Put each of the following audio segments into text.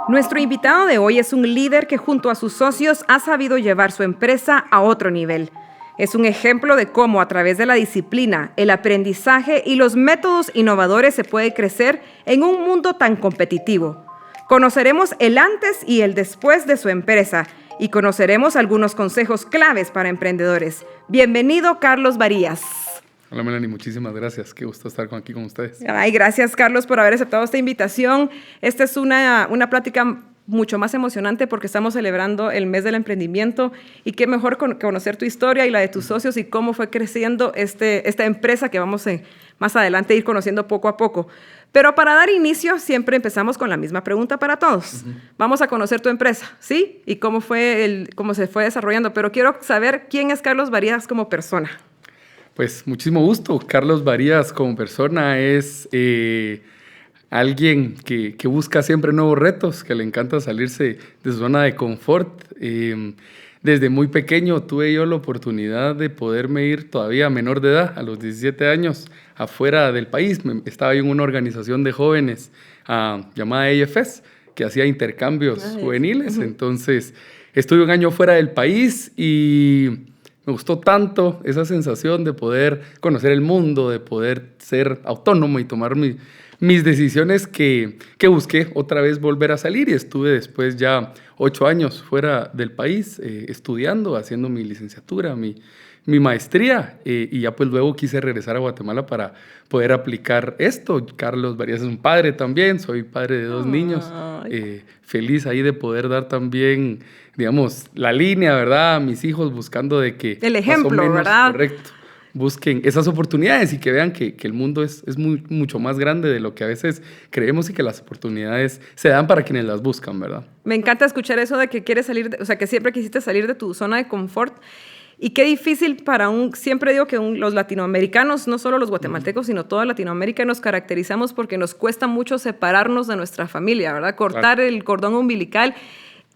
Nuestro invitado de hoy es un líder que junto a sus socios ha sabido llevar su empresa a otro nivel. Es un ejemplo de cómo a través de la disciplina, el aprendizaje y los métodos innovadores se puede crecer en un mundo tan competitivo. Conoceremos el antes y el después de su empresa y conoceremos algunos consejos claves para emprendedores. Bienvenido, Carlos Varías. Hola, Melanie, muchísimas gracias. Qué gusto estar aquí con ustedes. Ay, gracias, Carlos, por haber aceptado esta invitación. Esta es una plática mucho más emocionante porque estamos celebrando el mes del emprendimiento y qué mejor conocer tu historia y la de tus socios y cómo fue creciendo esta empresa que vamos más adelante a ir conociendo poco a poco. Pero para dar inicio, siempre empezamos con la misma pregunta para todos. Vamos a conocer tu empresa, ¿sí? Y cómo se fue desarrollando. Pero quiero saber quién es Carlos Varías como persona. Pues muchísimo gusto. Carlos Varías como persona es alguien que busca siempre nuevos retos, que le encanta salirse de su zona de confort. Desde muy pequeño tuve yo la oportunidad de poderme ir todavía menor de edad, a los 17 años, afuera del país. Estaba yo en una organización de jóvenes llamada AFS, que hacía intercambios juveniles. Entonces, estuve un año fuera del país y me gustó tanto esa sensación de poder conocer el mundo, de poder ser autónomo y tomar mis decisiones que busqué otra vez volver a salir y estuve después ya 8 años fuera del país estudiando, haciendo mi licenciatura, mi maestría y ya pues luego quise regresar a Guatemala para poder aplicar esto. Carlos Varías es un padre también, soy padre de 2 niños, feliz ahí de poder dar también, digamos, la línea, ¿verdad? A mis hijos buscando de que el ejemplo, más o menos, ¿verdad? Correcto. Busquen esas oportunidades y que vean que el mundo es mucho más grande de lo que a veces creemos y que las oportunidades se dan para quienes las buscan, ¿verdad? Me encanta escuchar eso de que quieres salir, que siempre quisiste salir de tu zona de confort. Y qué difícil siempre digo que los latinoamericanos, no solo los guatemaltecos, sino toda Latinoamérica, nos caracterizamos porque nos cuesta mucho separarnos de nuestra familia, ¿verdad? Cortar el cordón umbilical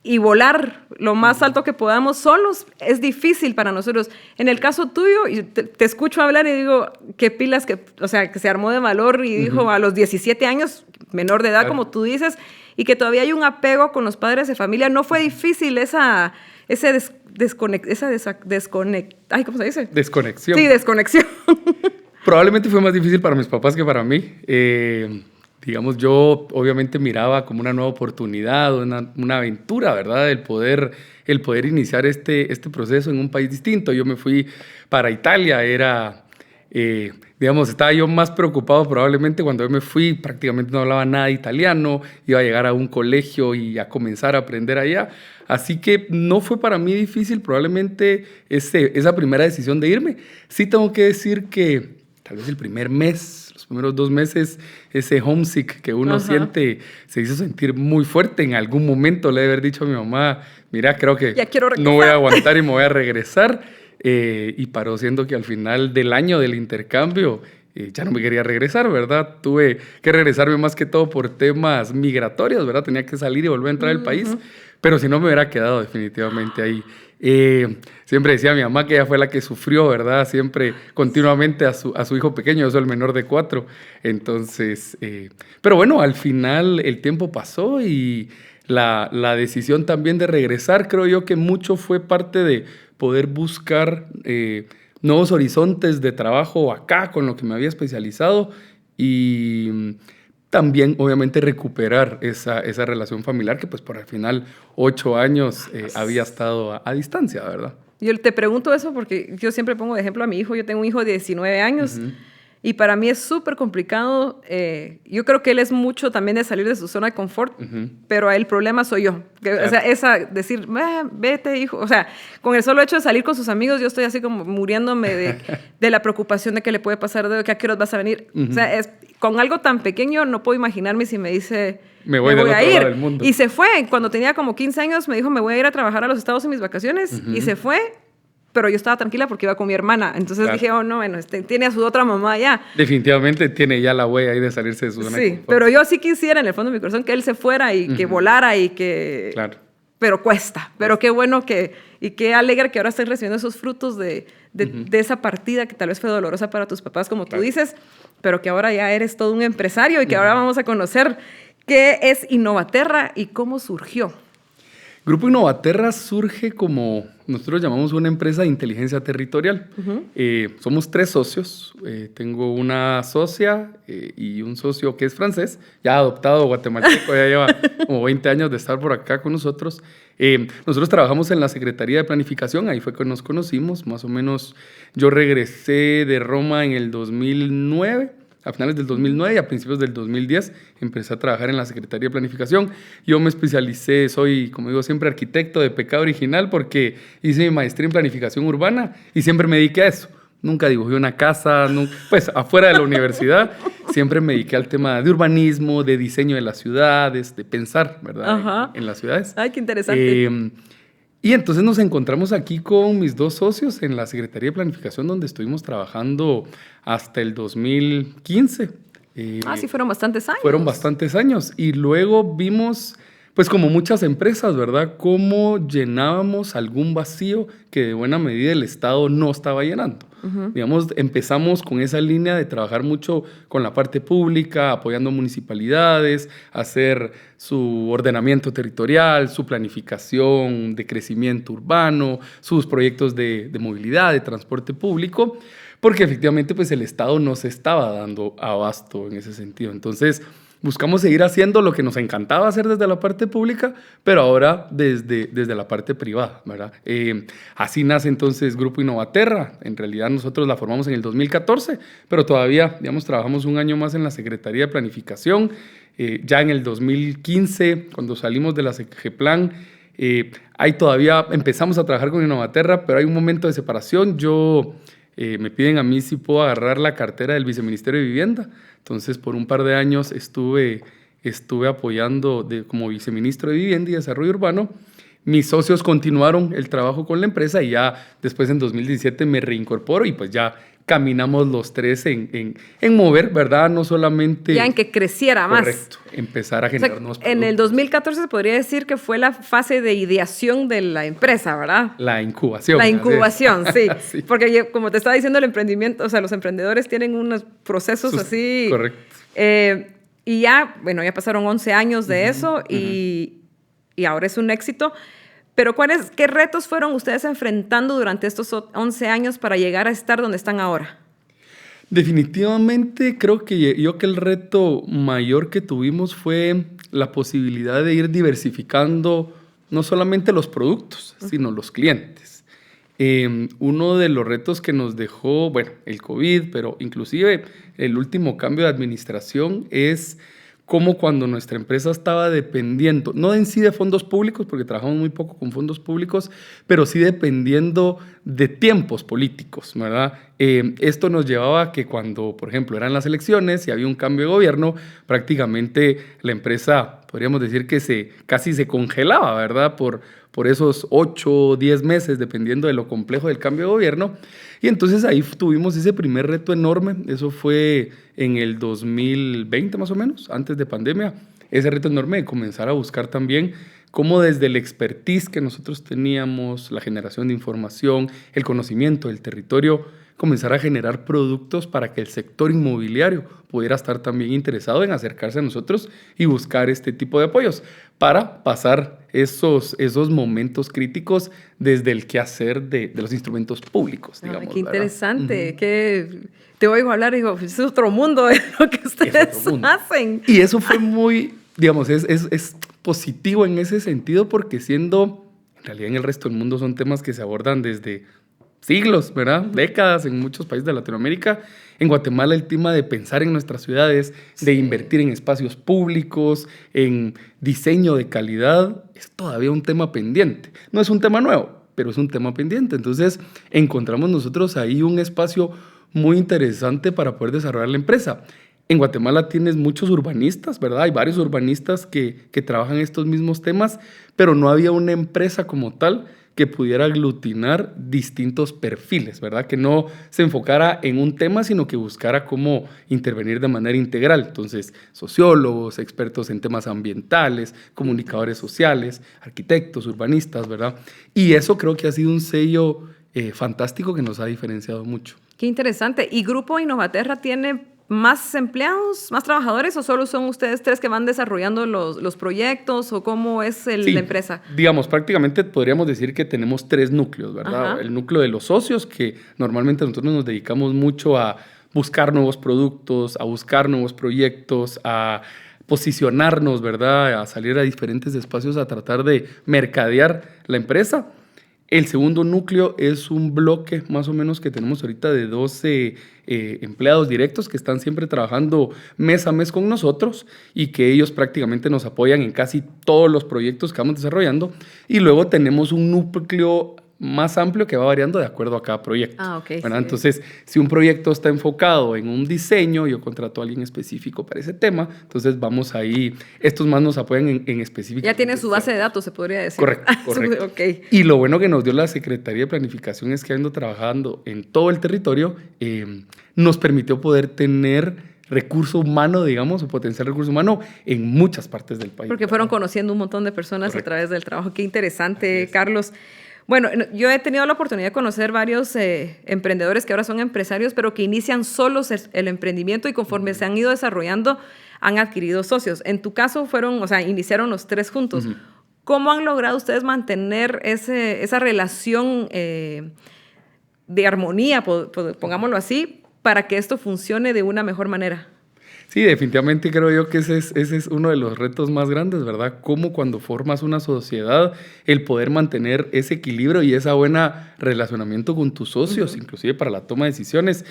y volar lo más alto que podamos solos es difícil para nosotros. En el caso tuyo, te escucho hablar y digo, qué pilas, que se armó de valor y dijo a los 17 años, menor de edad, como tú dices, y que todavía hay un apego con los padres de familia. ¿No fue difícil esa ¿cómo se dice? Desconexión. Sí, desconexión. Probablemente fue más difícil para mis papás que para mí. Digamos, yo obviamente miraba como una nueva oportunidad, una aventura, ¿verdad? El poder iniciar este proceso en un país distinto. Yo me fui para Italia, estaba yo más preocupado probablemente cuando yo me fui, prácticamente no hablaba nada de italiano, iba a llegar a un colegio y a comenzar a aprender allá. Así que no fue para mí difícil probablemente esa primera decisión de irme. Sí tengo que decir que tal vez el primer mes, los primeros 2 meses, ese homesick que uno siente se hizo sentir muy fuerte. En algún momento le he de haber dicho a mi mamá, mira, creo que no voy a aguantar y me voy a regresar. Y paró siendo que al final del año del intercambio ya no me quería regresar, ¿verdad? Tuve que regresarme más que todo por temas migratorios, ¿verdad? Tenía que salir y volver a entrar al país, pero si no me hubiera quedado definitivamente ahí. Siempre decía mi mamá que ella fue la que sufrió, ¿verdad? Siempre, continuamente a su hijo pequeño, yo soy el menor de 4. Entonces, pero bueno, al final el tiempo pasó y la decisión también de regresar, creo yo que mucho fue parte de poder buscar nuevos horizontes de trabajo acá con lo que me había especializado y también obviamente recuperar esa relación familiar que pues por al final 8 años había estado a distancia, ¿verdad? Yo te pregunto eso porque yo siempre pongo de ejemplo a mi hijo. Yo tengo un hijo de 19 años y para mí es súper complicado. Yo creo que él es mucho también de salir de su zona de confort, pero el problema soy yo. Claro. O sea, decir, vete, hijo. O sea, con el solo hecho de salir con sus amigos, yo estoy así como muriéndome de la preocupación de qué le puede pasar, de que a qué horas vas a venir. O sea, con algo tan pequeño no puedo imaginarme si me dice, me voy a ir. Del mundo. Y se fue. Cuando tenía como 15 años me dijo, me voy a ir a trabajar a los Estados en mis vacaciones. Y se fue. Pero yo estaba tranquila porque iba con mi hermana. Entonces dije, oh, no, bueno, tiene a su otra mamá ya. Definitivamente tiene ya la huella ahí de salirse de su zona. Sí, pero yo sí quisiera en el fondo de mi corazón que él se fuera y que volara y que... Claro. Pero cuesta. Pero qué bueno y qué alegre que ahora estés recibiendo esos frutos de esa partida que tal vez fue dolorosa para tus papás, como tú dices, pero que ahora ya eres todo un empresario y que ahora vamos a conocer ¿Qué es Innovaterra y cómo surgió? Grupo Innovaterra surge como nosotros llamamos una empresa de inteligencia territorial. Somos 3 socios. Tengo una socia y un socio que es francés, ya adoptado guatemalteco, ya lleva como 20 años de estar por acá con nosotros. Nosotros trabajamos en la Secretaría de Planificación, ahí fue que nos conocimos. Más o menos yo regresé de Roma en el 2009. A finales del 2009 y a principios del 2010 empecé a trabajar en la Secretaría de Planificación. Yo me especialicé, soy, como digo siempre, arquitecto de pecado original porque hice mi maestría en planificación urbana y siempre me dediqué a eso. Nunca dibujé una casa, pues afuera de la universidad. Siempre me dediqué al tema de urbanismo, de diseño de las ciudades, de pensar, ¿verdad? En las ciudades. Ay, qué interesante. Y entonces nos encontramos aquí con mis 2 socios en la Secretaría de Planificación, donde estuvimos trabajando hasta el 2015. Sí, fueron bastantes años. Fueron bastantes años. Y luego vimos, pues como muchas empresas, ¿verdad?, cómo llenábamos algún vacío que de buena medida el Estado no estaba llenando. Digamos, empezamos con esa línea de trabajar mucho con la parte pública, apoyando municipalidades, hacer su ordenamiento territorial, su planificación de crecimiento urbano, sus proyectos de movilidad, de transporte público, porque efectivamente pues el Estado no se estaba dando abasto en ese sentido. Entonces, buscamos seguir haciendo lo que nos encantaba hacer desde la parte pública, pero ahora desde la parte privada, ¿verdad? Así nace entonces Grupo Innovaterra. En realidad nosotros la formamos en el 2014, pero todavía, digamos, trabajamos un año más en la Secretaría de Planificación. Ya en el 2015, cuando salimos de la Segeplan, ahí todavía empezamos a trabajar con Innovaterra, pero hay un momento de separación. Me piden a mí si puedo agarrar la cartera del Viceministerio de Vivienda. Entonces, por un par de años estuve apoyando como viceministro de Vivienda y Desarrollo Urbano. Mis socios continuaron el trabajo con la empresa y ya después en 2017 me reincorporo y pues ya caminamos los 3 en mover, ¿verdad? No solamente... Ya en que creciera más. Correcto, empezar a generar nuevos productos. En el 2014 se podría decir que fue la fase de ideación de la empresa, ¿verdad? La incubación. La incubación, sí. Sí. Porque como te estaba diciendo, el emprendimiento, o sea, los emprendedores tienen unos procesos así. Correcto. Y ya, bueno, ya pasaron 11 años de eso y ahora es un éxito. Pero ¿qué retos fueron ustedes enfrentando durante estos 11 años para llegar a estar donde están ahora? Definitivamente creo que el reto mayor que tuvimos fue la posibilidad de ir diversificando no solamente los productos, sino los clientes. Uno de los retos que nos dejó, bueno, el COVID, pero inclusive el último cambio de administración es cómo cuando nuestra empresa estaba dependiendo, no en sí de fondos públicos, porque trabajamos muy poco con fondos públicos, pero sí dependiendo de tiempos políticos, ¿verdad? Esto nos llevaba a que cuando, por ejemplo, eran las elecciones y había un cambio de gobierno, prácticamente la empresa, podríamos decir que casi se congelaba, ¿verdad? Por esos 8 o 10 meses, dependiendo de lo complejo del cambio de gobierno. Y entonces ahí tuvimos ese primer reto enorme. Eso fue en el 2020 más o menos, antes de pandemia. Ese reto enorme de comenzar a buscar también cómo desde el expertise que nosotros teníamos, la generación de información, el conocimiento del territorio, comenzar a generar productos para que el sector inmobiliario pudiera estar también interesado en acercarse a nosotros y buscar este tipo de apoyos para pasar esos momentos críticos desde el quehacer de los instrumentos públicos, digamos. Qué interesante, que te oigo hablar y digo, es otro mundo de lo que ustedes hacen. Y eso fue muy, digamos, es positivo en ese sentido porque en realidad en el resto del mundo son temas que se abordan desde siglos, ¿verdad? Décadas en muchos países de Latinoamérica. En Guatemala el tema de pensar en nuestras ciudades, de invertir en espacios públicos, en diseño de calidad, es todavía un tema pendiente. No es un tema nuevo, pero es un tema pendiente. Entonces encontramos nosotros ahí un espacio muy interesante para poder desarrollar la empresa. En Guatemala tienes muchos urbanistas, ¿verdad? Hay varios urbanistas que trabajan estos mismos temas, pero no había una empresa como tal que pudiera aglutinar distintos perfiles, ¿verdad? Que no se enfocara en un tema, sino que buscara cómo intervenir de manera integral. Entonces, sociólogos, expertos en temas ambientales, comunicadores sociales, arquitectos, urbanistas, ¿verdad? Y eso creo que ha sido un sello fantástico que nos ha diferenciado mucho. Qué interesante. ¿Y Grupo Innovaterra tiene más empleados, más trabajadores, o solo son ustedes 3 que van desarrollando los proyectos, o cómo es Sí, la empresa? digamos, prácticamente podríamos decir que tenemos 3 núcleos, ¿verdad? Ajá. El núcleo de los socios, que normalmente nosotros nos dedicamos mucho a buscar nuevos productos, a buscar nuevos proyectos, a posicionarnos, ¿verdad? A salir a diferentes espacios a tratar de mercadear la empresa. El segundo núcleo es un bloque más o menos que tenemos ahorita de 12 empleados directos que están siempre trabajando mes a mes con nosotros y que ellos prácticamente nos apoyan en casi todos los proyectos que vamos desarrollando. Y luego tenemos un núcleo más amplio que va variando de acuerdo a cada proyecto. Ah, ok. ¿Verdad? Sí. Entonces, si un proyecto está enfocado en un diseño, yo contrato a alguien específico para ese tema, entonces vamos ahí, estos más nos apoyan en específico. Ya tiene su base de datos, se podría decir. Correcto, correcto. Ok. Y lo bueno que nos dio la Secretaría de Planificación es que ando trabajando en todo el territorio, nos permitió poder tener recurso humano, digamos, o potencial recurso humano en muchas partes del país. Porque fueron conociendo un montón de personas a través del trabajo. Qué interesante, es. Carlos. Bueno, yo he tenido la oportunidad de conocer varios emprendedores que ahora son empresarios, pero que inician solos el emprendimiento y conforme se han ido desarrollando, han adquirido socios. En tu caso iniciaron los 3 juntos. ¿Cómo han logrado ustedes mantener esa relación de armonía, pongámoslo así, para que esto funcione de una mejor manera? Sí, definitivamente creo yo que ese es uno de los retos más grandes, ¿verdad? Cómo cuando formas una sociedad, el poder mantener ese equilibrio y ese buen relacionamiento con tus socios, inclusive para la toma de decisiones.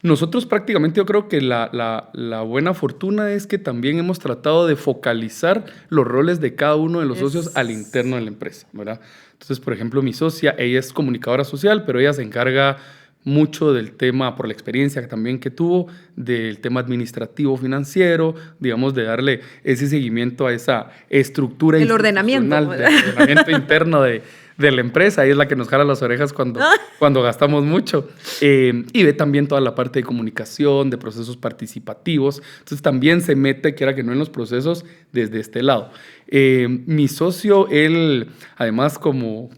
Nosotros prácticamente yo creo que la buena fortuna es que también hemos tratado de focalizar los roles de cada uno de los socios al interno de la empresa, ¿verdad? Entonces, por ejemplo, mi socia, ella es comunicadora social, pero ella se encarga mucho del tema, por la experiencia también que tuvo, del tema administrativo financiero, digamos, de darle ese seguimiento a esa estructura el ordenamiento interno de la empresa. Ahí es la que nos jala las orejas cuando gastamos mucho. Y ve también toda la parte de comunicación, de procesos participativos. Entonces también se mete, quiera que no, en los procesos desde este lado. Mi socio, él, además como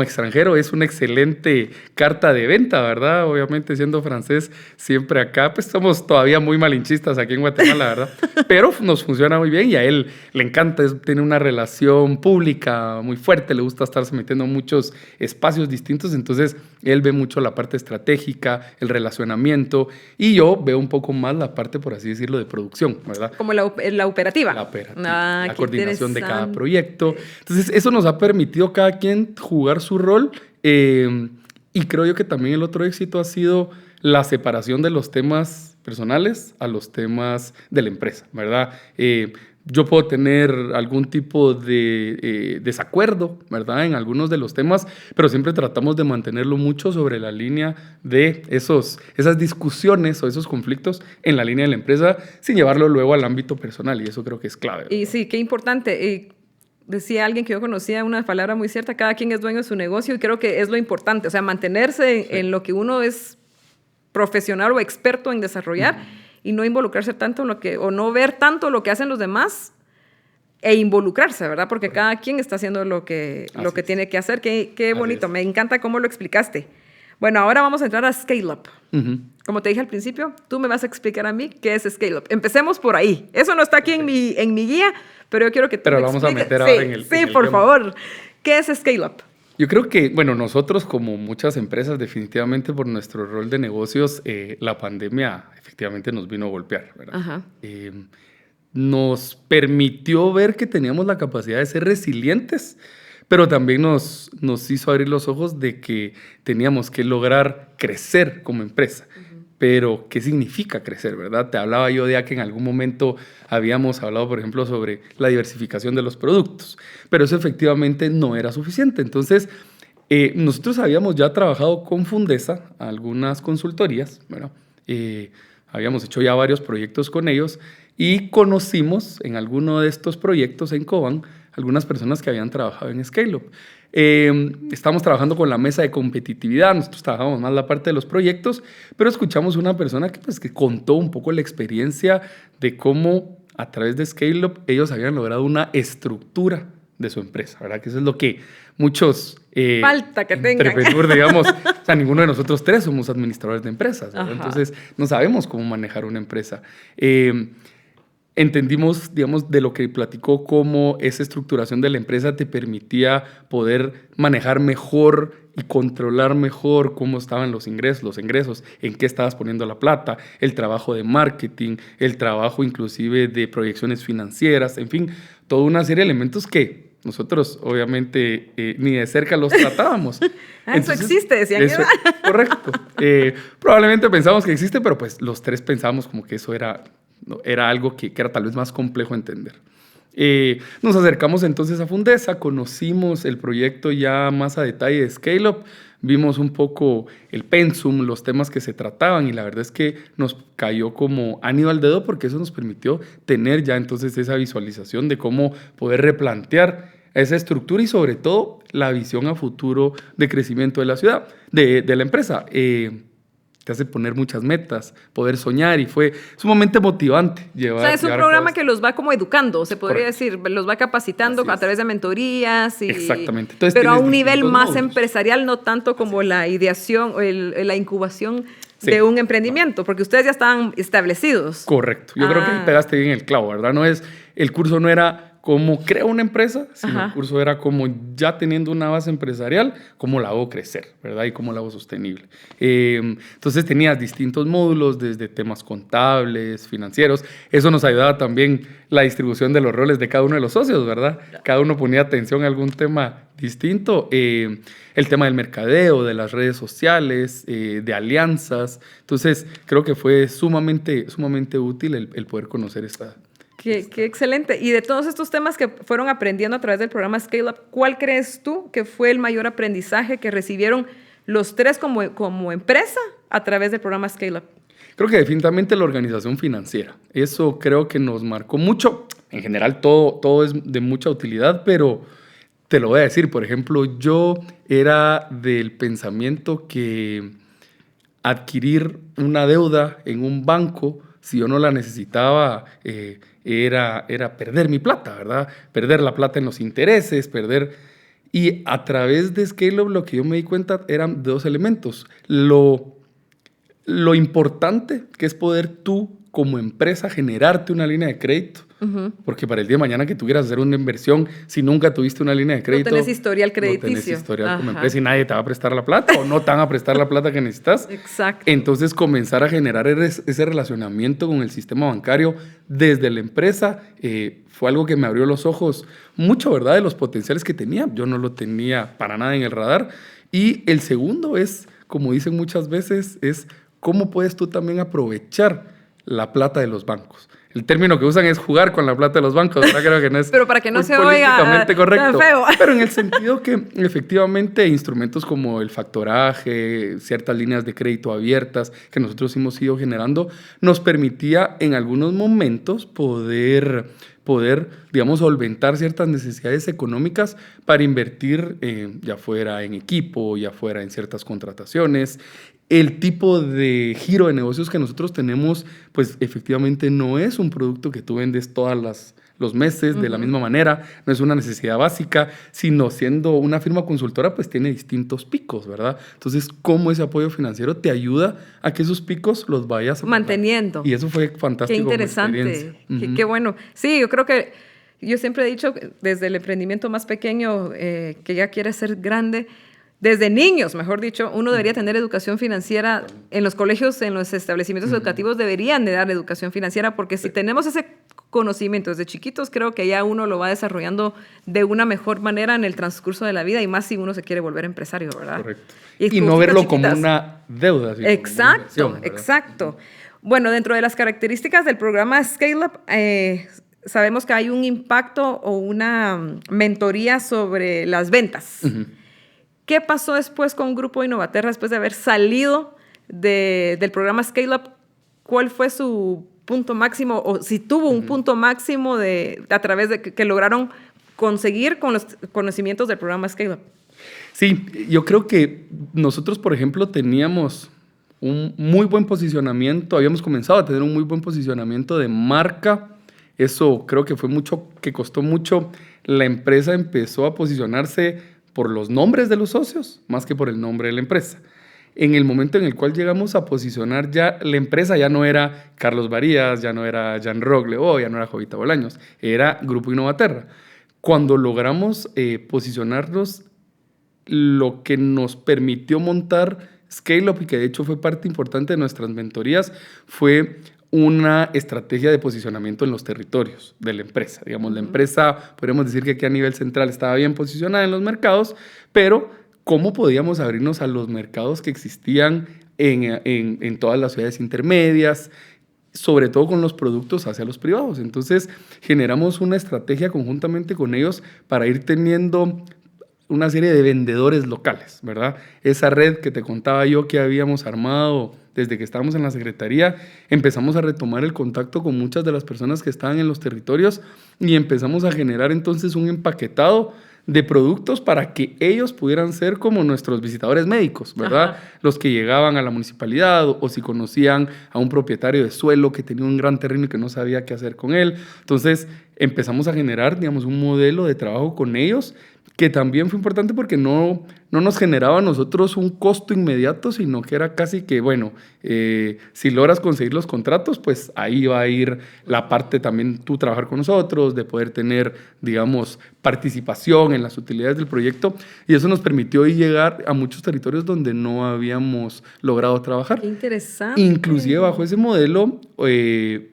extranjero, es una excelente carta de venta, ¿verdad? Obviamente siendo francés, siempre acá, pues somos todavía muy malinchistas aquí en Guatemala, ¿verdad? Pero nos funciona muy bien y a él le encanta, tiene una relación pública muy fuerte, le gusta estarse metiendo en muchos espacios distintos, entonces él ve mucho la parte estratégica, el relacionamiento, y yo veo un poco más la parte, por así decirlo, de producción, ¿verdad? Como la operativa. La operativa, la coordinación de cada proyecto. Entonces, eso nos ha permitido cada quien jugar su rol, y creo yo que también el otro éxito ha sido la separación de los temas personales a los temas de la empresa, ¿verdad? Yo puedo tener algún tipo de desacuerdo, ¿verdad? En algunos de los temas, pero siempre tratamos de mantenerlo mucho sobre la línea de esas discusiones o esos conflictos en la línea de la empresa, sin llevarlo luego al ámbito personal, y eso creo que es clave, ¿verdad? Y sí, qué importante. Decía alguien que yo conocía una palabra muy cierta: cada quien es dueño de su negocio, y creo que es lo importante, o sea, mantenerse en lo que uno es profesional o experto en desarrollar, y no involucrarse tanto en o no ver tanto lo que hacen los demás e involucrarse, ¿verdad? Porque cada quien está haciendo lo que tiene que hacer. Qué bonito, me encanta cómo lo explicaste. Bueno, ahora vamos a entrar a Scale Up. Como te dije al principio, tú me vas a explicar a mí qué es Scale Up. Empecemos por ahí. Eso no está aquí en mi guía, pero yo quiero que tú me lo vamos a meter sí, ahora en el Sí, por favor. ¿Qué es Scale Up? Yo creo que, bueno, nosotros como muchas empresas, definitivamente por nuestro rol de negocios, la pandemia efectivamente nos vino a golpear, ¿verdad? Ajá. Nos permitió ver que teníamos la capacidad de ser resilientes, pero también nos hizo abrir los ojos de que teníamos que lograr crecer como empresa. Pero, ¿qué significa crecer, verdad? Te hablaba yo de que en algún momento habíamos hablado, por ejemplo, sobre la diversificación de los productos, pero eso efectivamente no era suficiente. Entonces, nosotros habíamos ya trabajado con Fundesa, algunas consultorías, ¿verdad? Habíamos hecho ya varios proyectos con ellos y conocimos en alguno de estos proyectos en Cobán algunas personas que habían trabajado en Scale Up. Estamos trabajando con la mesa de competitividad, nosotros trabajamos más la parte de los proyectos, pero escuchamos una persona que contó un poco la experiencia de cómo a través de Scale Up ellos habían logrado una estructura de su empresa, ¿verdad? Que eso es lo que muchos falta que tengan. Digamos, o sea, ninguno de nosotros tres somos administradores de empresas, ¿verdad? Entonces no sabemos cómo manejar una empresa. Entendimos, digamos, de lo que platicó, cómo esa estructuración de la empresa te permitía poder manejar mejor y controlar mejor cómo estaban los ingresos, en qué estabas poniendo la plata, el trabajo de marketing, el trabajo inclusive de proyecciones financieras, en fin, toda una serie de elementos que nosotros obviamente ni de cerca los tratábamos. Entonces, eso existe, decían. Eso, correcto. Probablemente pensamos que existe, pero pues los tres pensamos como que eso era algo que era tal vez más complejo entender. Nos acercamos entonces a Fundesa, conocimos el proyecto ya más a detalle de Scale Up, vimos un poco el pensum, los temas que se trataban y la verdad es que nos cayó como anillo al dedo porque eso nos permitió tener ya entonces esa visualización de cómo poder replantear esa estructura y sobre todo la visión a futuro de crecimiento de la ciudad, de la empresa. Te hace poner muchas metas, poder soñar y fue sumamente motivante llevar. O sea, es un programa que los va como educando, se podría decir, los va capacitando a través de mentorías. Exactamente. Entonces, pero a un nivel más empresarial, no tanto como la ideación o la incubación de un emprendimiento, porque ustedes ya estaban establecidos. Correcto. Yo creo que pegaste bien el clavo, ¿verdad? El curso no era cómo creo una empresa, sino el curso era como ya teniendo una base empresarial, cómo la hago crecer, ¿verdad? Y cómo la hago sostenible. Entonces tenías distintos módulos, desde temas contables, financieros. Eso nos ayudaba también la distribución de los roles de cada uno de los socios, ¿verdad? Cada uno ponía atención a algún tema distinto. El tema del mercadeo, de las redes sociales, de alianzas. Entonces creo que fue sumamente útil el poder conocer esta. Qué excelente. Y de todos estos temas que fueron aprendiendo a través del programa Scale Up, ¿cuál crees tú que fue el mayor aprendizaje que recibieron los tres como empresa a través del programa Scale Up? Creo que definitivamente la organización financiera. Eso creo que nos marcó mucho. En general todo es de mucha utilidad, pero te lo voy a decir. Por ejemplo, yo era del pensamiento que adquirir una deuda en un banco, si yo no la necesitaba, era perder mi plata, ¿verdad? Perder la plata en los intereses, Y a través de Scale Up lo que yo me di cuenta eran dos elementos. Lo importante que es poder tú como empresa generarte una línea de crédito. Porque para el día de mañana que tuvieras hacer una inversión, si nunca tuviste una línea de crédito, no tenés historial crediticio. No tenés historial como empresa y nadie te va a prestar la plata o no te van a prestar la plata que necesitas. Exacto. Entonces comenzar a generar ese relacionamiento con el sistema bancario desde la empresa fue algo que me abrió los ojos mucho, ¿verdad? De los potenciales que tenía. Yo no lo tenía para nada en el radar. Y el segundo es, como dicen muchas veces, es cómo puedes tú también aprovechar la plata de los bancos. El término que usan es jugar con la plata de los bancos, ¿verdad? Creo que no es pero para que no se políticamente correcto. Tan feo. Pero en el sentido que efectivamente instrumentos como el factoraje, ciertas líneas de crédito abiertas que nosotros hemos ido generando, nos permitía en algunos momentos poder, digamos, solventar ciertas necesidades económicas para invertir ya fuera en equipo, ya fuera en ciertas contrataciones. El tipo de giro de negocios que nosotros tenemos, pues efectivamente no es un producto que tú vendes todos los meses de la misma manera, no es una necesidad básica, sino siendo una firma consultora, pues tiene distintos picos, ¿verdad? Entonces, cómo ese apoyo financiero te ayuda a que esos picos los vayas manteniendo. Y eso fue fantástico. Qué interesante, qué bueno. Sí, yo creo que yo siempre he dicho que desde el emprendimiento más pequeño que ya quiere ser grande, desde niños, mejor dicho, uno debería tener educación financiera en los colegios, en los establecimientos educativos deberían de dar educación financiera porque si tenemos ese conocimiento desde chiquitos, creo que ya uno lo va desarrollando de una mejor manera en el transcurso de la vida y más si uno se quiere volver empresario, ¿verdad? Correcto. Y no verlo como una deuda. Sino exacto, como una inversión, exacto. Bueno, dentro de las características del programa Scale Up, sabemos que hay un impacto o una mentoría sobre las ventas. ¿Qué pasó después con Grupo Innovaterra después de haber salido del programa Scale Up? ¿Cuál fue su punto máximo o si tuvo un punto máximo a través de que lograron conseguir con los conocimientos del programa Scale Up? Sí, yo creo que nosotros, por ejemplo, teníamos un muy buen posicionamiento, habíamos comenzado a tener un muy buen posicionamiento de marca Eso creo que fue mucho, que costó mucho. La empresa empezó a posicionarse por los nombres de los socios más que por el nombre de la empresa. En el momento en el cual llegamos a posicionar ya, la empresa ya no era Carlos Varías, ya no era Jan Rogleo, ya no era Jovita Bolaños, era Grupo Innovaterra. Cuando logramos posicionarnos, lo que nos permitió montar Scale Up, y que de hecho fue parte importante de nuestras mentorías, fue una estrategia de posicionamiento en los territorios de la empresa. Digamos, la empresa, podríamos decir que aquí a nivel central estaba bien posicionada en los mercados, pero ¿cómo podíamos abrirnos a los mercados que existían en todas las ciudades intermedias, sobre todo con los productos hacia los privados? Entonces, generamos una estrategia conjuntamente con ellos para ir teniendo una serie de vendedores locales, ¿verdad? Esa red que te contaba yo que habíamos armado desde que estábamos en la Secretaría, empezamos a retomar el contacto con muchas de las personas que estaban en los territorios y empezamos a generar entonces un empaquetado de productos para que ellos pudieran ser como nuestros visitadores médicos, ¿verdad? Ajá. Los que llegaban a la municipalidad o si conocían a un propietario de suelo que tenía un gran terreno y que no sabía qué hacer con él. Entonces empezamos a generar, digamos, un modelo de trabajo con ellos que también fue importante porque no nos generaba a nosotros un costo inmediato, sino que era casi que, bueno, si logras conseguir los contratos, pues ahí va a ir la parte también tú trabajar con nosotros, de poder tener, digamos, participación en las utilidades del proyecto, y eso nos permitió llegar a muchos territorios donde no habíamos logrado trabajar. ¡Qué interesante! Inclusive bajo ese modelo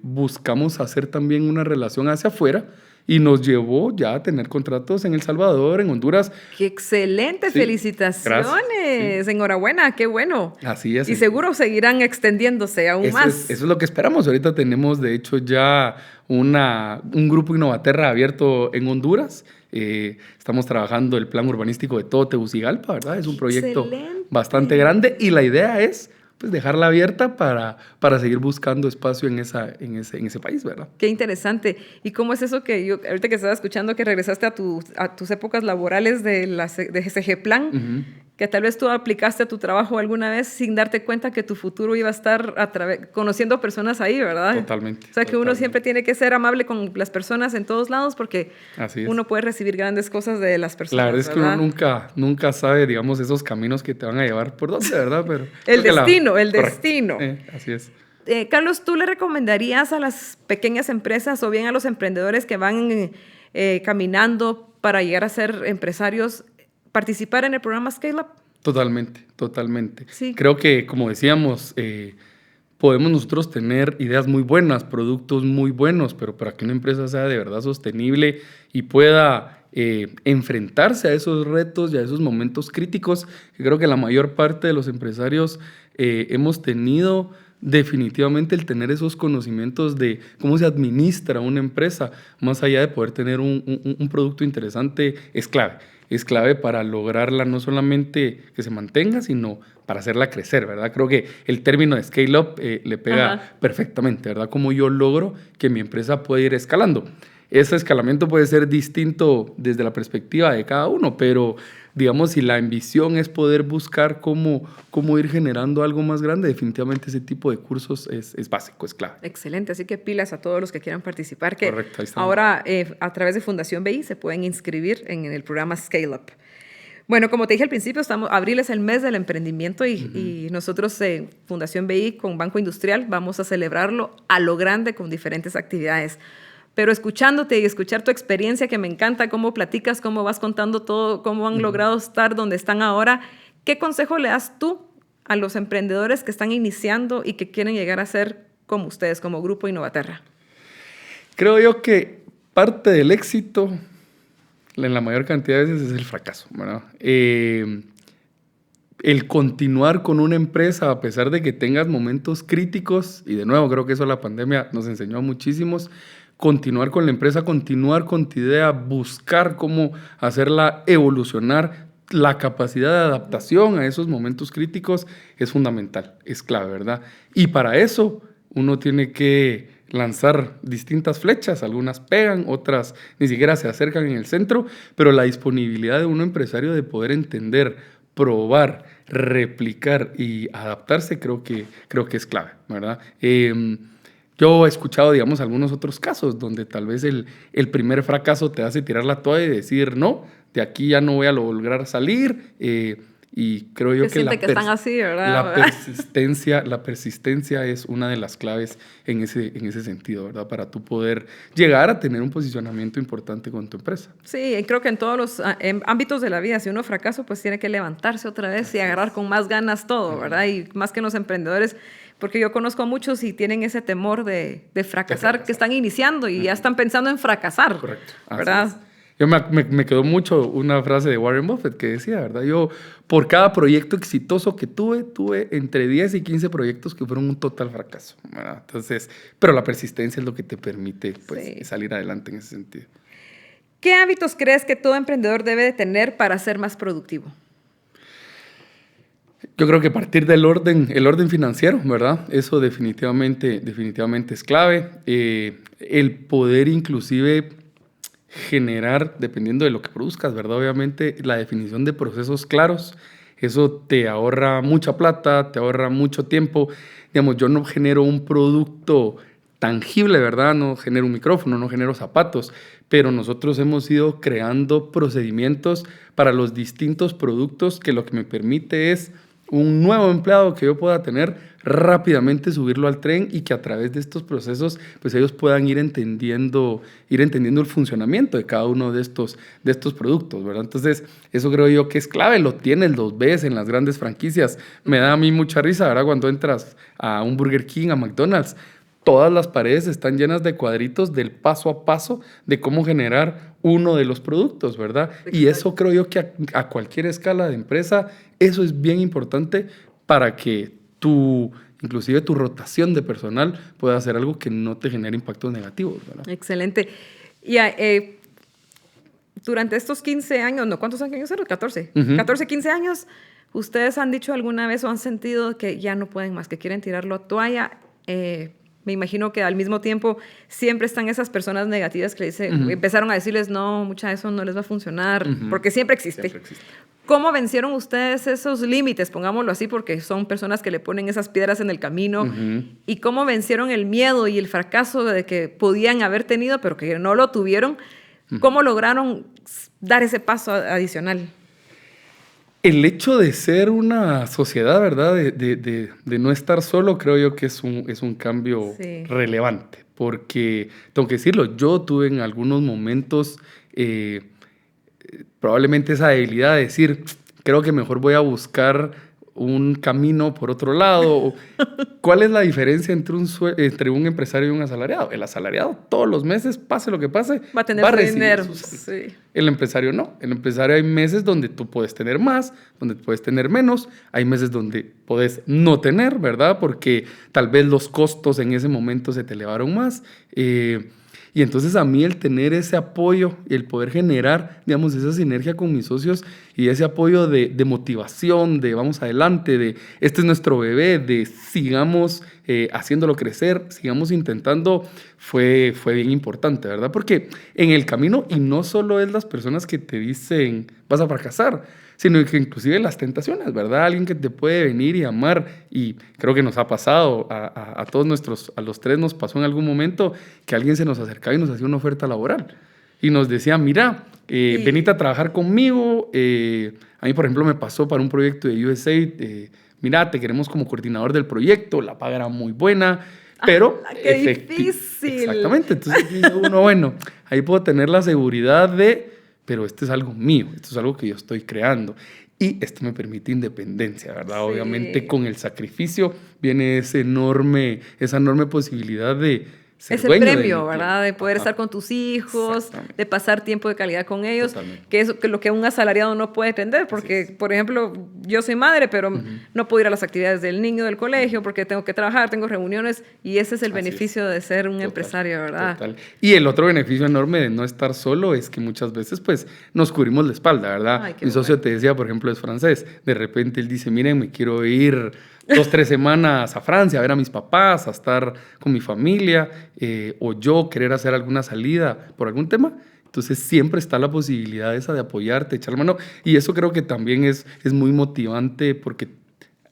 buscamos hacer también una relación hacia afuera, y nos llevó ya a tener contratos en El Salvador, en Honduras. ¡Qué excelente! Sí. ¡Felicitaciones! Sí. Enhorabuena, qué bueno. Así es. Y seguro seguirán extendiéndose aún más. Eso es lo que esperamos. Ahorita tenemos, de hecho, ya un grupo Innovaterra abierto en Honduras. Estamos trabajando el plan urbanístico de todo Tegucigalpa, ¿verdad? Es un proyecto bastante grande y la idea es pues dejarla abierta para seguir buscando espacio en ese país, ¿verdad? Qué interesante. ¿Y cómo es eso que yo, ahorita que estaba escuchando, que regresaste a tus épocas laborales de SG Plan, que tal vez tú aplicaste a tu trabajo alguna vez sin darte cuenta que tu futuro iba a estar conociendo personas ahí, ¿verdad? Totalmente. O sea, que uno siempre tiene que ser amable con las personas en todos lados porque uno puede recibir grandes cosas de las personas. La verdad es que uno nunca sabe, digamos, esos caminos que te van a llevar por dónde, ¿verdad? Pero el destino. Así es. Carlos, ¿tú le recomendarías a las pequeñas empresas o bien a los emprendedores que van caminando para llegar a ser empresarios participar en el programa Scale Up? Totalmente. Sí. Creo que, como decíamos, podemos nosotros tener ideas muy buenas, productos muy buenos, pero para que una empresa sea de verdad sostenible y pueda enfrentarse a esos retos y a esos momentos críticos, que creo que la mayor parte de los empresarios hemos tenido definitivamente el tener esos conocimientos de cómo se administra una empresa, más allá de poder tener un producto interesante, es clave. Es clave para lograrla no solamente que se mantenga, sino para hacerla crecer, ¿verdad? Creo que el término de scale up le pega perfectamente, ¿verdad? Cómo yo logro que mi empresa pueda ir escalando. Ese escalamiento puede ser distinto desde la perspectiva de cada uno, pero digamos, si la ambición es poder buscar cómo ir generando algo más grande, definitivamente ese tipo de cursos es básico, es clave. Excelente, así que pilas a todos los que quieran participar, que correcto, ahí estamos. Ahora a través de Fundación BI se pueden inscribir en el programa Scale Up. Bueno, como te dije al principio, abril es el mes del emprendimiento y nosotros en Fundación BI con Banco Industrial vamos a celebrarlo a lo grande con diferentes actividades. Pero escuchándote y escuchar tu experiencia, que me encanta cómo platicas, cómo vas contando todo, cómo han logrado estar donde están ahora, ¿qué consejo le das tú a los emprendedores que están iniciando y que quieren llegar a ser como ustedes, como Grupo Innovaterra? Creo yo que parte del éxito, en la mayor cantidad de veces, es el fracaso, ¿verdad? El continuar con una empresa a pesar de que tengas momentos críticos, y de nuevo creo que eso la pandemia nos enseñó a muchísimos, continuar con la empresa, continuar con tu idea, buscar cómo hacerla evolucionar, la capacidad de adaptación a esos momentos críticos es fundamental, es clave, ¿verdad? Y para eso uno tiene que lanzar distintas flechas, algunas pegan, otras ni siquiera se acercan en el centro, pero la disponibilidad de un empresario de poder entender, probar, replicar y adaptarse creo que es clave, ¿verdad? Yo he escuchado, digamos, algunos otros casos donde tal vez el primer fracaso te hace tirar la toalla y decir, no, de aquí ya no voy a lograr salir. Y creo yo que están así, ¿verdad? La persistencia es una de las claves en ese sentido, ¿verdad? Para tú poder llegar a tener un posicionamiento importante con tu empresa. Sí, creo que en todos los ámbitos de la vida, si uno fracasa, pues tiene que levantarse otra vez y agarrar con más ganas todo, ¿verdad? Y más que los emprendedores, porque yo conozco a muchos y tienen ese temor de fracasar, que están iniciando y ya están pensando en fracasar. Correcto. ¿Verdad? Yo me quedó mucho una frase de Warren Buffett que decía, ¿verdad? Yo, por cada proyecto exitoso que tuve entre 10 y 15 proyectos que fueron un total fracaso, ¿verdad? Entonces, pero la persistencia es lo que te permite, pues, salir adelante en ese sentido. ¿Qué hábitos crees que todo emprendedor debe de tener para ser más productivo? Yo creo que partir del el orden financiero, ¿verdad? Eso definitivamente es clave. El poder inclusive generar, dependiendo de lo que produzcas, ¿verdad? Obviamente, la definición de procesos claros, eso te ahorra mucha plata, te ahorra mucho tiempo. Digamos, yo no genero un producto tangible, ¿verdad? No genero un micrófono, no genero zapatos, pero nosotros hemos ido creando procedimientos para los distintos productos que lo que me permite es un nuevo empleado que yo pueda tener, rápidamente subirlo al tren y que a través de estos procesos pues ellos puedan ir entendiendo el funcionamiento de cada uno de estos productos, ¿verdad? Entonces, eso creo yo que es clave, lo ves en las grandes franquicias. Me da a mí mucha risa, ¿verdad? Cuando entras a un Burger King, a McDonald's, todas las paredes están llenas de cuadritos del paso a paso de cómo generar uno de los productos, ¿verdad? Exacto. Y eso creo yo que a cualquier escala de empresa, eso es bien importante para que inclusive tu rotación de personal pueda hacer algo que no te genere impactos negativos, ¿verdad? Excelente. Y durante estos 15 años, ¿no? ¿Cuántos años eran? 14. 14, 15 años, ¿ustedes han dicho alguna vez o han sentido que ya no pueden más, que quieren tirarlo a toalla? Me imagino que al mismo tiempo siempre están esas personas negativas que empezaron a decirles, no, mucha eso no les va a funcionar, porque siempre existe. Siempre existe. ¿Cómo vencieron ustedes esos límites? Pongámoslo así, porque son personas que le ponen esas piedras en el camino. ¿Y cómo vencieron el miedo y el fracaso de que podían haber tenido, pero que no lo tuvieron? ¿Cómo lograron dar ese paso adicional? El hecho de ser una sociedad, ¿verdad? De no estar solo, creo yo que es un cambio relevante. Porque, tengo que decirlo, yo tuve en algunos momentos probablemente esa debilidad de decir, creo que mejor voy a buscar un camino por otro lado. ¿Cuál es la diferencia entre un empresario y un asalariado? El asalariado todos los meses, pase lo que pase, va a tener dinero. Sí. El empresario no. El empresario hay meses donde tú puedes tener más, donde puedes tener menos. Hay meses donde puedes no tener, ¿verdad? Porque tal vez los costos en ese momento se te elevaron más. Y entonces a mí el tener ese apoyo y el poder generar, digamos, esa sinergia con mis socios y ese apoyo de motivación, de vamos adelante, de este es nuestro bebé, de sigamos haciéndolo crecer, sigamos intentando, fue bien importante, ¿verdad? Porque en el camino, y no solo es las personas que te dicen vas a fracasar, sino que inclusive las tentaciones, ¿verdad? Alguien que te puede venir y amar, y creo que nos ha pasado, a los tres nos pasó en algún momento que alguien se nos acercaba y nos hacía una oferta laboral y nos decía, mira, venite a trabajar conmigo. A mí, por ejemplo, me pasó para un proyecto de USAID, mira, te queremos como coordinador del proyecto, la paga era muy buena, pero... ¡Qué difícil! Exactamente, entonces uno, bueno, ahí puedo tener la seguridad pero esto es algo mío, esto es algo que yo estoy creando. Y esto me permite independencia, ¿verdad? Sí. Obviamente con el sacrificio viene esa enorme posibilidad de ser es el premio, ¿verdad? De poder estar con tus hijos, de pasar tiempo de calidad con ellos, totalmente. Que es lo que un asalariado no puede entender, porque, por ejemplo, yo soy madre, pero no puedo ir a las actividades del niño del colegio porque tengo que trabajar, tengo reuniones, y ese es el beneficio de ser un empresario, ¿verdad? Total. Y el otro beneficio enorme de no estar solo es que muchas veces, pues, nos cubrimos la espalda, ¿verdad? Ay, mi socio te decía, por ejemplo, es francés, de repente él dice, miren, me quiero ir 2-3 semanas a Francia a ver a mis papás, a estar con mi familia, o yo querer hacer alguna salida por algún tema. Entonces siempre está la posibilidad esa de apoyarte, echar la mano. Y eso creo que también es muy motivante porque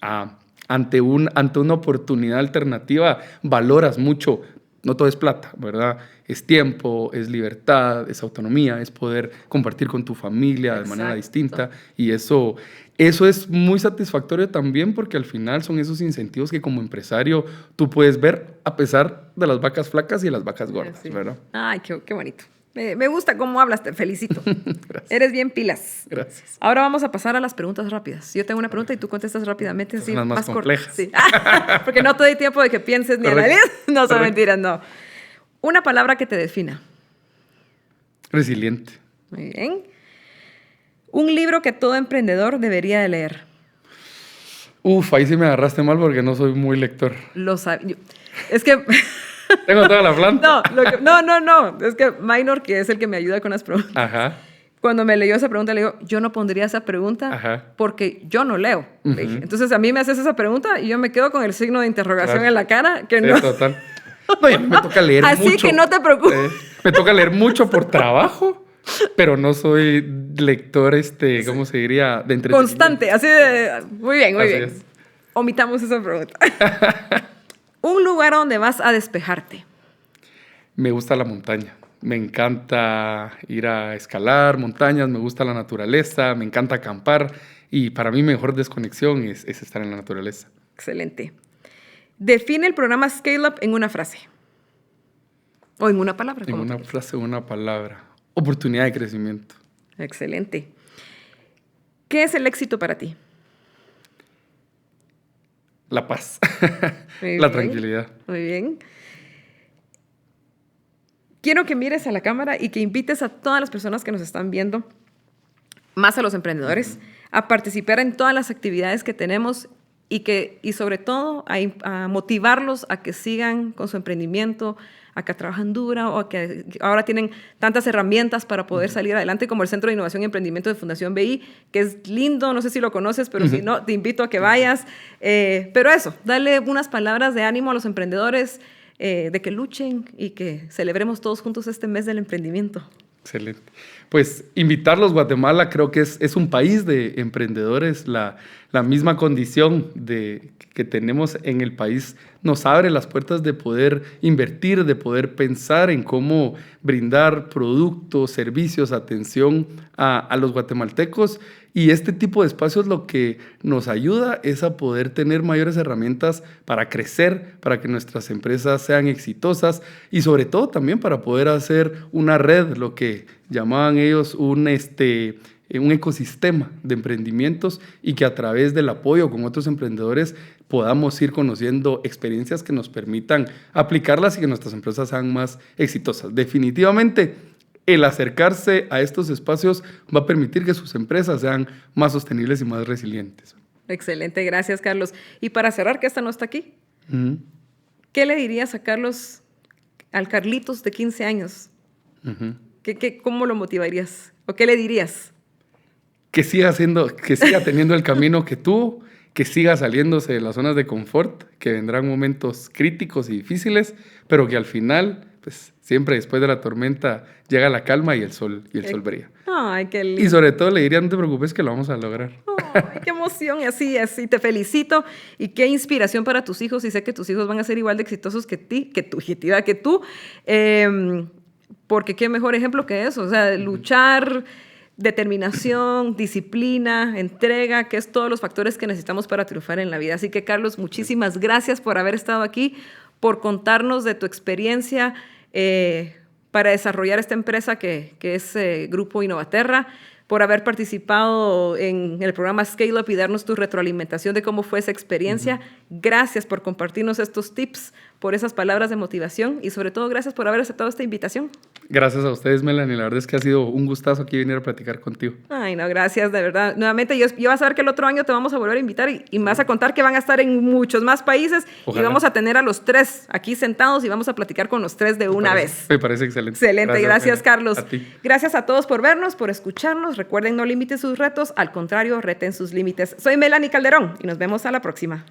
a ante una oportunidad alternativa, valoras mucho. No todo es plata, ¿verdad? Es tiempo, es libertad, es autonomía, es poder compartir con tu familia de manera distinta. Y eso es muy satisfactorio también porque al final son esos incentivos que como empresario tú puedes ver a pesar de las vacas flacas y las vacas gordas, ¿verdad? Ay, qué bonito. Me gusta cómo hablas, te felicito. Eres bien pilas. Gracias. Ahora vamos a pasar a las preguntas rápidas. Yo tengo una pregunta y tú contestas rápidamente. Así, son las más complejas. Sí. Porque no te doy tiempo de que pienses ni a la vez. No son mentiras, no. Una palabra que te defina. Resiliente. Muy bien. Un libro que todo emprendedor debería de leer. Ahí sí me agarraste mal porque no soy muy lector. Es que... Tengo toda la planta. No. Es que Minor, que es el que me ayuda con las preguntas. Ajá. Cuando me leyó esa pregunta, le digo, yo no pondría esa pregunta porque yo no leo. Entonces, a mí me haces esa pregunta y yo me quedo con el signo de interrogación en la cara. Que no. Total. No, y a mí me toca leer mucho. Así que no te preocupes. Me toca leer mucho por trabajo, pero no soy lector, ¿cómo se diría? De entretenimiento. Constante, así de... Muy bien. Es. Omitamos esa pregunta. Un lugar donde vas a despejarte. Me gusta la montaña. Me encanta ir a escalar montañas, me gusta la naturaleza, me encanta acampar y para mí mejor desconexión es estar en la naturaleza. Excelente. Define el programa Scale Up en una frase. O en una palabra. En una frase o una palabra. Oportunidad de crecimiento. Excelente. ¿Qué es el éxito para ti? La paz. La tranquilidad. Muy bien. Quiero que mires a la cámara y que invites a todas las personas que nos están viendo, más a los emprendedores, a participar en todas las actividades que tenemos y sobre todo a motivarlos a que sigan con su emprendimiento, a que trabajan dura o a que ahora tienen tantas herramientas para poder salir adelante, como el Centro de Innovación y Emprendimiento de Fundación BI, que es lindo, no sé si lo conoces, pero si no, te invito a que vayas. Pero eso, dale unas palabras de ánimo a los emprendedores, de que luchen y que celebremos todos juntos este mes del emprendimiento. Excelente. Pues invitarlos, Guatemala creo que es un país de emprendedores. La misma condición que tenemos en el país nos abre las puertas de poder invertir, de poder pensar en cómo brindar productos, servicios, atención a los guatemaltecos. Y este tipo de espacios lo que nos ayuda es a poder tener mayores herramientas para crecer, para que nuestras empresas sean exitosas y sobre todo también para poder hacer una red, lo que llamaban ellos un ecosistema de emprendimientos y que a través del apoyo con otros emprendedores podamos ir conociendo experiencias que nos permitan aplicarlas y que nuestras empresas sean más exitosas. Definitivamente, el acercarse a estos espacios va a permitir que sus empresas sean más sostenibles y más resilientes. Excelente, gracias, Carlos. Y para cerrar, que esta no está aquí, ¿qué le dirías a al Carlitos de 15 años? ¿Cómo lo motivarías? ¿O qué le dirías? Que siga teniendo el camino que tuvo, que siga saliéndose de las zonas de confort, que vendrán momentos críticos y difíciles, pero que al final, pues siempre después de la tormenta llega la calma y el sol brilla. Ay, qué lindo. Y sobre todo le diría, no te preocupes que lo vamos a lograr. Ay, qué emoción, y así, te felicito y qué inspiración para tus hijos, y sé que tus hijos van a ser igual de exitosos que tú, porque qué mejor ejemplo que eso, o sea, luchar, determinación, disciplina, entrega, que es todos los factores que necesitamos para triunfar en la vida. Así que, Carlos, muchísimas gracias por haber estado aquí, por contarnos de tu experiencia para desarrollar esta empresa que es Grupo Innovaterra, por haber participado en el programa Scale Up y darnos tu retroalimentación de cómo fue esa experiencia. Gracias por compartirnos estos tips, por esas palabras de motivación y sobre todo gracias por haber aceptado esta invitación. Gracias a ustedes, Melanie. La verdad es que ha sido un gustazo aquí venir a platicar contigo. Ay, no, gracias, de verdad. Nuevamente, yo vas a ver que el otro año te vamos a volver a invitar y me vas a contar que van a estar en muchos más países. Ojalá. Y vamos a tener a los 3 aquí sentados y vamos a platicar con los 3 de una vez. Me parece excelente. Excelente, gracias Carlos. A ti. Gracias a todos por vernos, por escucharnos. Recuerden, no limiten sus retos, al contrario, reten sus límites. Soy Melanie Calderón y nos vemos a la próxima.